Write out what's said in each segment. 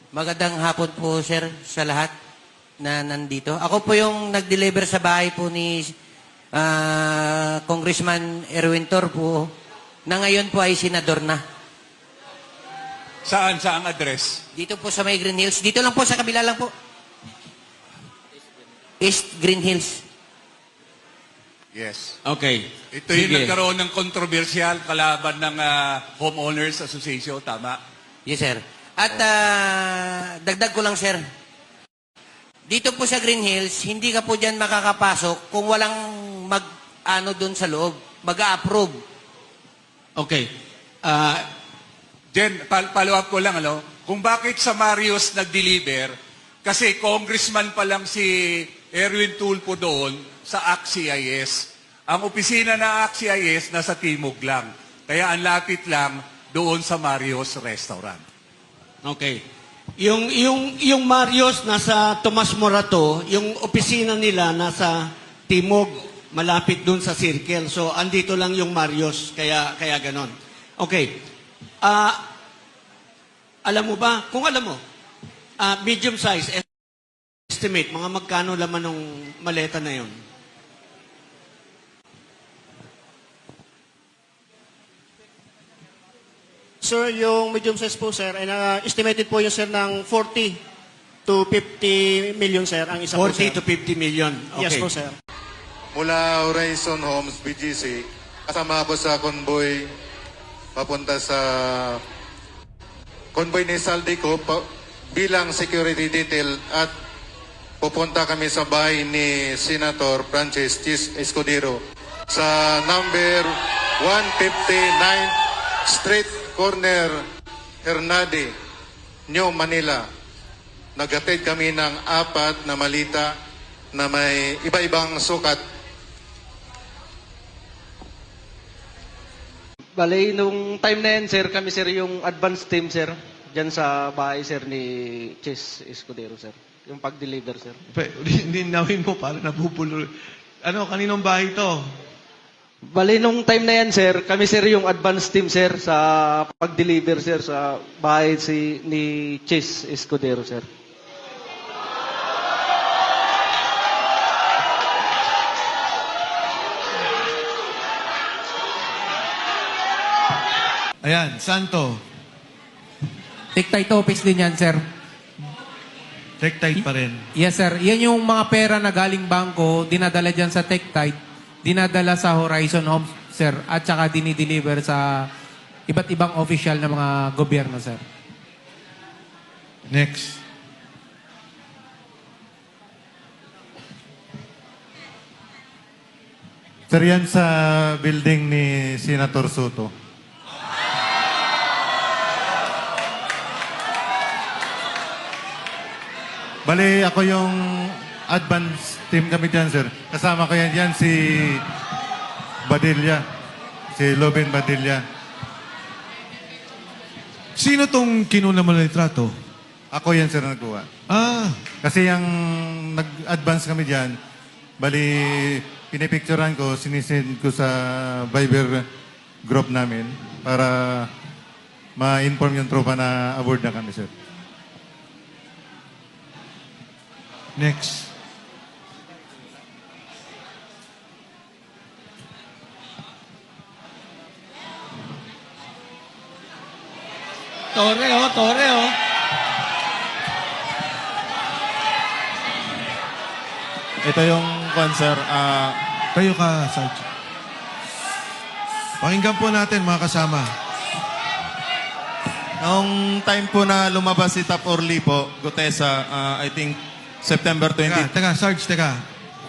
Magandang hapon po, sir, sa lahat na nandito. Ako po yung nag-deliver sa bahay po ni Congressman Erwin Torpo na ngayon po ay senador na. Saan? Saang address? Dito po sa may Green Hills. Dito lang po, sa kabila lang po. East Green Hills. Yes. Okay. Ito yung nagkaroon ng kontrobersyal kalaban ng Homeowners Association, tama? Yes, sir. At dagdag ko lang, sir. Dito po sa Green Hills, hindi ka po dyan makakapasok kung walang mag-ano doon sa loob. Mag-a-approve. Okay. Jen, follow up ko lang, kung bakit sa Marios nag-deliver, kasi congressman pa lang si Erwin Tulfo doon sa ACT-CIS. Ang opisina ng ACT-CIS nasa Timog lang. Kaya ang lapit lang doon sa Marios Restaurant. Okay. Yung Marios nasa Tomas Morato, yung opisina nila nasa Timog, malapit dun sa Circle. So, andito lang yung Marios, kaya ganon. Okay. Alam mo ba, kung alam mo, medium size, estimate, mga magkano laman ng maleta na yun? Sir, yung medium size po, sir, estimated po yun, sir, ng 40 to 50 million, sir, ang isa po, sir. 40 to 50 million. Okay. Yes po, sir. Mula Horizon Homes, BGC, kasama po sa convoy papunta sa convoy ni Saldico bilang security detail at pupunta kami sa bahay ni Senator Francis Chis Escudero sa number 159 Street Corner, Hernade, New Manila. Nagatid kami ng 4 na malita na may iba-ibang sukat. Bale, nung time na yan, sir, kami, sir, yung advance team, sir, dyan sa bahay, sir, ni Chis Escudero, sir. Yung pag-deliver, sir. Ninawin mo, parang nabubulo. Kaninong bahay to? Bale, nung time na yan, sir, kami, sir, yung advance team, sir, sa pag-deliver, sir, sa bahay ni Chis Escudero, sir. Ayan, Santo. Tick-tight office din yan, sir. Tight pa rin. Yes, sir. Yan yung mga pera na galing bangko, dinadala dyan sa Tick-tight, dinadala sa Horizon Homes, sir, at saka dinideliver sa iba't ibang official na mga gobyerno, sir. Next. Sir, yan sa building ni Senator Soto. Bali, ako yung advance team kami dyan, sir. Kasama ko yan si Badilla. Si Loben Badilla. Sino tong kinuna mo na litrato? Ako yan, sir, nagkuha. Kasi yung nag-advance kami dyan, bali, pinipicturean ko, sinisend ko sa Viber group namin para ma-inform yung tropa na aboard na kami, sir. Next. Tore, oh. Ito yung sir. Tayo ka, Sarge. Pakinggan po natin, mga kasama. Noong time po na lumabas si Tap Orly po, Gutesa, I think September 20. Teka, Sarge, teka.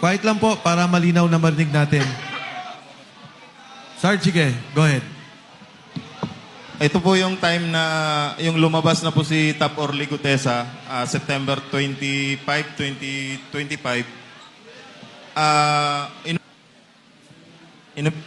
Quiet lang po para malinaw na marinig natin. Sarge, sige. Go ahead. Ito po yung time na yung lumabas na po si Tap Orly Gutesa, September 25, 2025.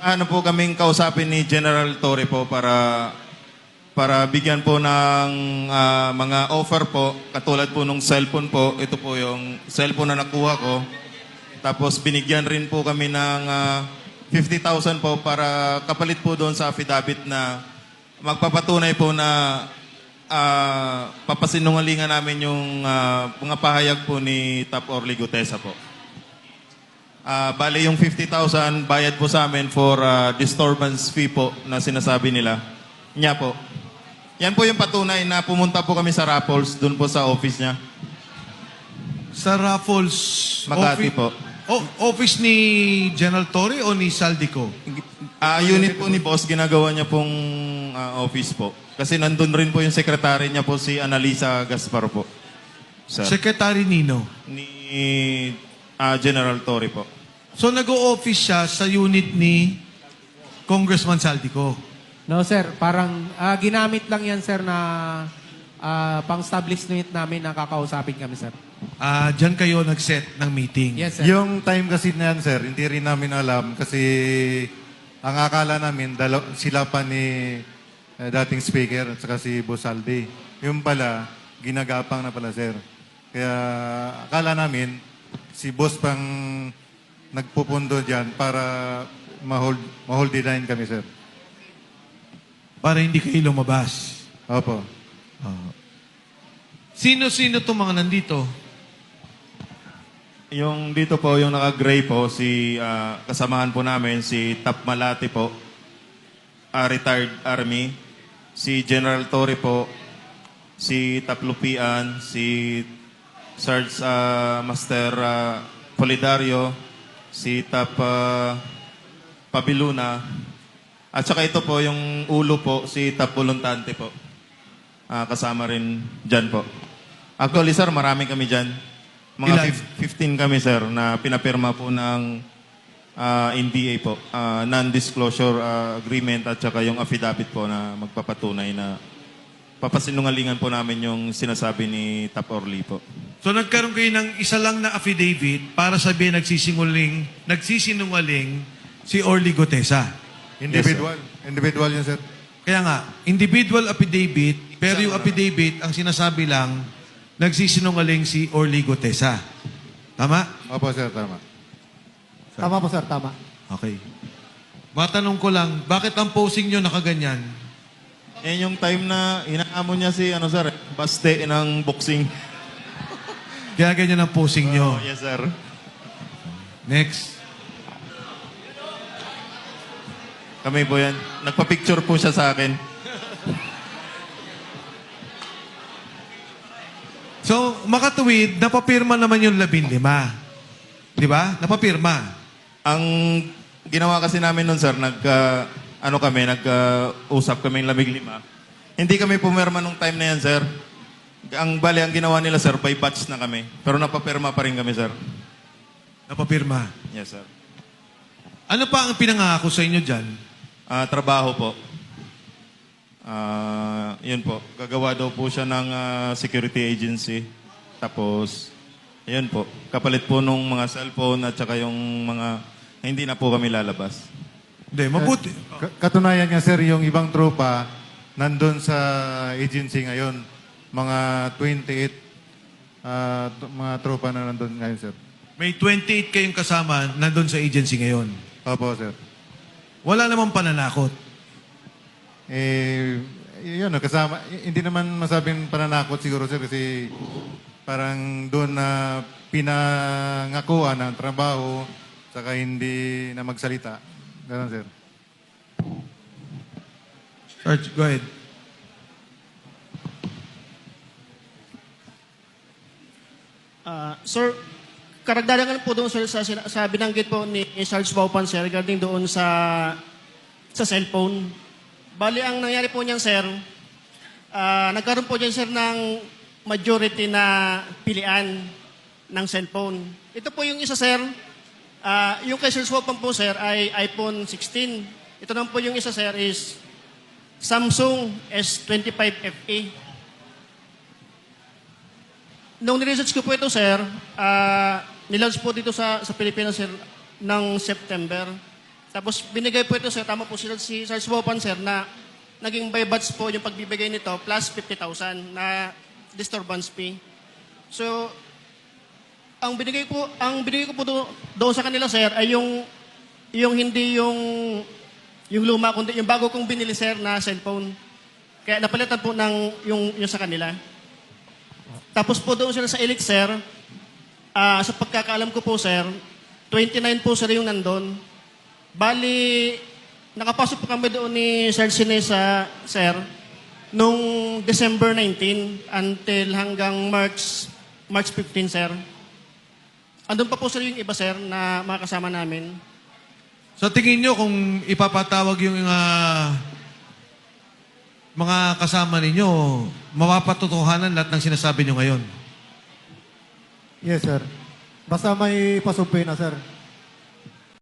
Ano po kaming kausapin ni General Torre po para bigyan po ng mga offer po, katulad po nung cellphone po. Ito po yung cellphone na nakuha ko. Tapos binigyan rin po kami ng 50,000 po para kapalit po doon sa affidavit na magpapatunay po na papasinungalingan namin yung mga pahayag po ni Tap Orly Gutesa po. Bale yung 50,000 bayad po sa amin for disturbance fee po na sinasabi nila. Niya po. Yan po yung patunay na pumunta po kami sa Raffles, dun po sa office niya. Sa Raffles... Makati po. Office ni General Torre o ni Saldico? Unit po ni boss, ginagawa niya pong office po. Kasi nandun rin po yung secretary niya po, si Annalisa Gaspar po. Sir. Secretary Nino. Ni General Torre po. So nag-o-office siya sa unit ni Congressman Saldico. No, sir. Parang ginamit lang yan, sir, na pang-establishment namin na kakausapin kami, sir. Diyan kayo nag-set ng meeting. Yes, sir. Yung time kasi na yan, sir, hindi rin namin alam kasi ang akala namin, sila pa ni dating speaker at saka si Boss Aldi. Yung pala, ginagapang na pala, sir. Kaya akala namin, si Boss pang nagpupundo dyan para ma-hold the line kami, sir. Para hindi kayo lumabas. Opo. Sino-sino itong mga nandito? Yung dito po, yung naka-gray po, kasamahan po namin, si Tap Malati po, retired Army, si General Torre po, si Tap Lupian, si Sarge Master Polidario, si Tap Pabiluna, at saka ito po, yung ulo po, si Tap Voluntante po. Kasama rin dyan po. Actually, sir, marami kami dyan. Mga 15 kami, sir, na pinapirma po ng NDA po. Non-disclosure agreement at saka yung affidavit po na magpapatunay na papasinungalingan po namin yung sinasabi ni Tap Orly po. So nagkaroon kayo ng isa lang na affidavit para sabihin nagsisinungaling si Orly Gutesa. Individual. Individual yun, sir. Kaya nga, individual affidavit, pero yung affidavit, ang sinasabi lang, nagsisinungaling si Orly Gutesa. Tama? Opo, sir, tama. Tama po, sir. Tama. Okay. Matanong ko lang, bakit ang posing nyo nakaganyan? Yung time na inaamon niya si, sir, baste ng boxing. Kaya ganyan ang posing nyo. Yes, sir. Next. Kami po yan. Nagpa-picture po siya sa akin. So, makatuwid, napapirma naman yung 15. Di ba? Napapirma. Ang ginawa kasi namin nun, sir, nag-usap kami ng 15. Hindi kami pumirma nung time na yan, sir. Ang ginawa nila, sir, by batch na kami. Pero napapirma pa rin kami, sir. Napapirma. Yes, sir. Ano pa ang pinangako sa inyo dyan? Trabaho po. Yun po. Gagawa daw po siya ng security agency. Tapos, yun po. Kapalit po nung mga cellphone at saka yung mga hindi na po kami lalabas. Hindi, mabuti. Katunayan nga, sir, yung ibang tropa nandun sa agency ngayon. Mga 28 mga tropa na nandun ngayon, sir. May 28 kayong kasama nandun sa agency ngayon. Opo, sir. Wala namang pananakot. Yun, kasama. Hindi naman masabing pananakot siguro, sir, kasi parang doon na pinangakuan ng trabaho saka hindi na magsalita. Ganun, sir. Sarge, go ahead. Sir, karagdagan po doon, sir, sa binanggit po ni Sarge Baupan, sir, regarding doon sa cellphone. Bali, ang nangyari po niyan, sir, nagkaroon po niyan, sir, ng majority na pilian ng cellphone. Ito po yung isa, sir. Yung kay Sarge Baupan po, sir, ay iPhone 16. Ito naman po yung isa, sir, is Samsung S25 FE. Nung niresearch ko po ito, sir, nilaunch po dito sa Pilipinas, sir, ng September. Tapos binigay po ito, sir, tama po si Sarge Baupan, sir, na naging by batch po yung pagbibigay nito plus 50,000 na disturbance fee. So, ang binigay ko po doon sa kanila, sir, ay yung hindi yung luma, kundi yung bago kong binili, sir, na cellphone. Kaya napalitan po ng yung sa kanila. Tapos po doon sila sa Elite, sir, sa pagkakaalam ko po, sir, 29 po sir yung nandun. Bali, nakapasok po kami doon ni Sir Sinesa, sir, nung December 19 until hanggang March 15, sir. Andun pa po sir yung iba, sir, na mga kasama namin. So tingin nyo kung ipapatawag yung mga kasama ninyo, mapapatotohanan lahat ng sinasabi nyo ngayon? Yes, sir. Basta may pasumpi na, sir.